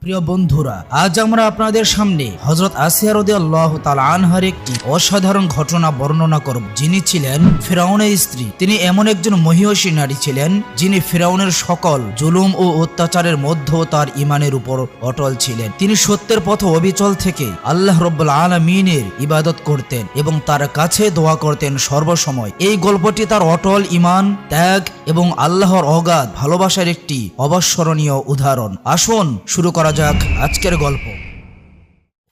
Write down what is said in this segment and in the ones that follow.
প্রিয় বন্ধুরা, আজ আমরা আপনাদের সামনে হযরত আসিয়া রাদিয়াল্লাহু তাআলা আনহার একটি অসাধারণ ঘটনা বর্ণনা করব। যিনি ছিলেন ফিরাউনের স্ত্রী। তিনি এমন একজন মহিয়সী নারী ছিলেন যিনি ফিরাউনের সকল জুলুম ও অত্যাচারের মধ্যেও তার ঈমানের উপর অটল ছিলেন। তিনি সত্যের পথে অবিচল থেকে আল্লাহ রাব্বুল আলামিনের ইবাদত করতেন এবং তার কাছে দোয়া করতেন সর্বসময়। এই গল্পটি তার অটল ঈমান, ত্যাগ এবং আল্লাহর অগাধ ভালোবাসার একটি অবিস্মরণীয় উদাহরণ। আসুন শুরু করা যাক আজকের গল্প।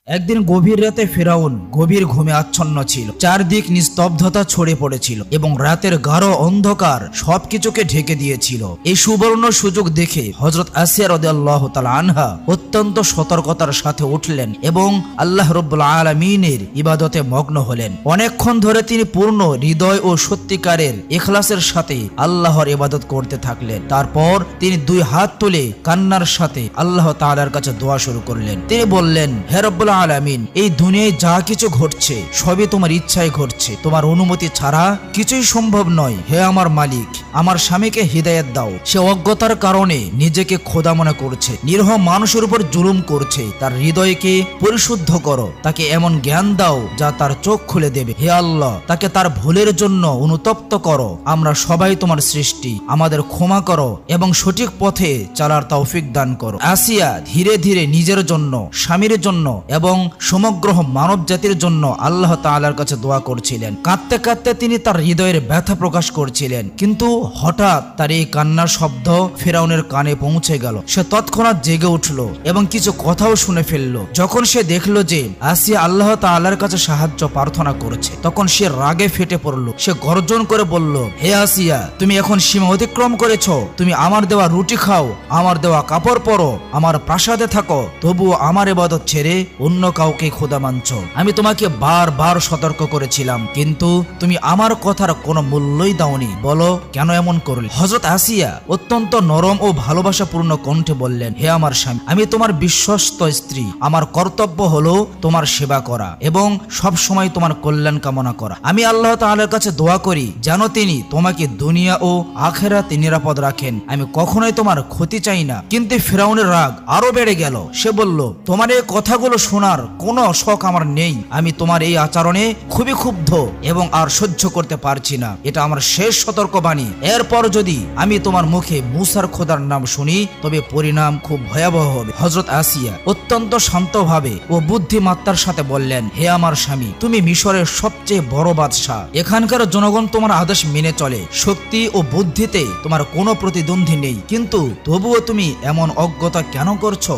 একদিন গভীর রাতে ফিরাউন গভীর ঘুমে আচ্ছন্ন ছিল। চারদিক নিস্তব্ধতা ছড়ে পড়েছিল এবং রাতের গাঢ় অন্ধকার সবকিছুকে ঢেকে দিয়েছিল। এই সুবর্ণ সুযোগ দেখে হযরত আসিয়া রাদিয়াল্লাহু তাআলা আনহা অত্যন্ত সতর্কতার সাথে উঠলেন এবং আল্লাহ রাব্বুল আলামিনের ইবাদতে মগ্ন হলেন। অনেকক্ষণ ধরে তিনি পূর্ণ হৃদয় ও সত্যিকারের ইখলাসের সাথে আল্লাহর ইবাদত করতে থাকলেন। তারপর তিনি দুই হাত তুলে কান্নার সাথে আল্লাহ তাআলার কাছে দোয়া শুরু করলেন। তিনি বললেন, হে রব্বুল আলামিন, এই দুনিয়ায় যা কিছু ঘটছে সবই তোমার ইচ্ছায় ঘটছে, তোমার অনুমতি ছাড়া কিছুই সম্ভব নয়। হে আমার মালিক, আমার স্বামীকে হিদায়াত দাও। সে অজ্ঞতার কারণে নিজেকে খোদা মনে করছে, নিরীহ মানুষের উপর জুলুম করছে। তার হৃদয়কে পরিশুদ্ধ করো, তাকে এমন জ্ঞান দাও যা তার চোখ খুলে দেবে। হে আল্লাহ, তাকে তার ভুলের জন্য অনুতপ্ত করো। আমরা সবাই তোমার সৃষ্টি, আমাদের ক্ষমা করো এবং সঠিক পথে চলার তৌফিক দান করো। আসিয়া ধীরে ধীরে নিজের জন্য, স্বামীর জন্য এবং সমগ্র মানব জাতির জন্য আল্লাহ তাআলার কাছে দোয়া করছিলেন। কাঁদতে কাঁদতে তিনি তার হৃদয়ের ব্যথা প্রকাশ করছিলেন। কিন্তু হঠাৎ তার এই কান্নার শব্দ ফিরাউনের কানে পৌঁছে গেল। সে তৎক্ষণাৎ জেগে উঠল এবং কিছু কথাও শুনে ফেলল। যখন সে দেখল যে আসিয়া আল্লাহ তাআলার কাছে সাহায্য প্রার্থনা করেছে, তখন সে রাগে ফেটে পড়ল। সে গর্জন করে বলল, হে আসিয়া, তুমি এখন সীমা অতিক্রম করেছ। তুমি আমার দেওয়া রুটি খাও, আমার দেওয়া কাপড় পরো, আমার প্রাসাদে থাকো, তবুও আমার ইবাদত ছেড়ে অন্য কাউকে খোদা মানছো। আমি তোমাকে বারবার সতর্ক করেছিলাম, কিন্তু তুমি আমার কথার কোনো মূল্যই দাওনি। বলো কেন এমন করলে? হযরত আসিয়া অত্যন্ত নরম ও ভালোবাসাপূর্ণ কণ্ঠে বললেন, হে আমার স্বামী, আমি তোমার বিশ্বস্ত স্ত্রী। আমার কর্তব্য হলো তোমার সেবা করা এবং সব সময় তোমার কল্যাণ কামনা করা। আমি আল্লাহ তাআলার কাছে দোয়া করি যেন তিনি তোমাকে দুনিয়া ও আখিরাতে নিরাপদ রাখেন। আমি কখনোই তোমার ক্ষতি চাই না। কিন্তু ফিরাউনের রাগ আরো বেড়ে গেল। সে বলল, তোমার এই কথাগুলো শোনার কোনো শখ আমার নেই। আমি তোমার এই আচরণে খুবই ক্ষুব্ধ এবং আর সহ্য করতে পারছি না। এটা আমার শেষ সতর্কবাণী। এরপর যদি আমি তোমার মুখে মুসার খোদার নাম শুনি, তবে পরিণাম খুব ভয়াবহ হবে। হযরত আসিয়া অত্যন্ত শান্তভাবে ও বুদ্ধিমত্তার সাথে বললেন, হে আমার স্বামী, তুমি মিশরের সবচেয়ে বড় বাদশাহ। এখানকার জনগণ তোমার আদেশ মেনে চলে। শক্তি ও বুদ্ধিতে তোমার কোনো প্রতিদ্বন্দ্বী নেই, কিন্তু তবুও তুমি এমন অজ্ঞতা কেন করছো?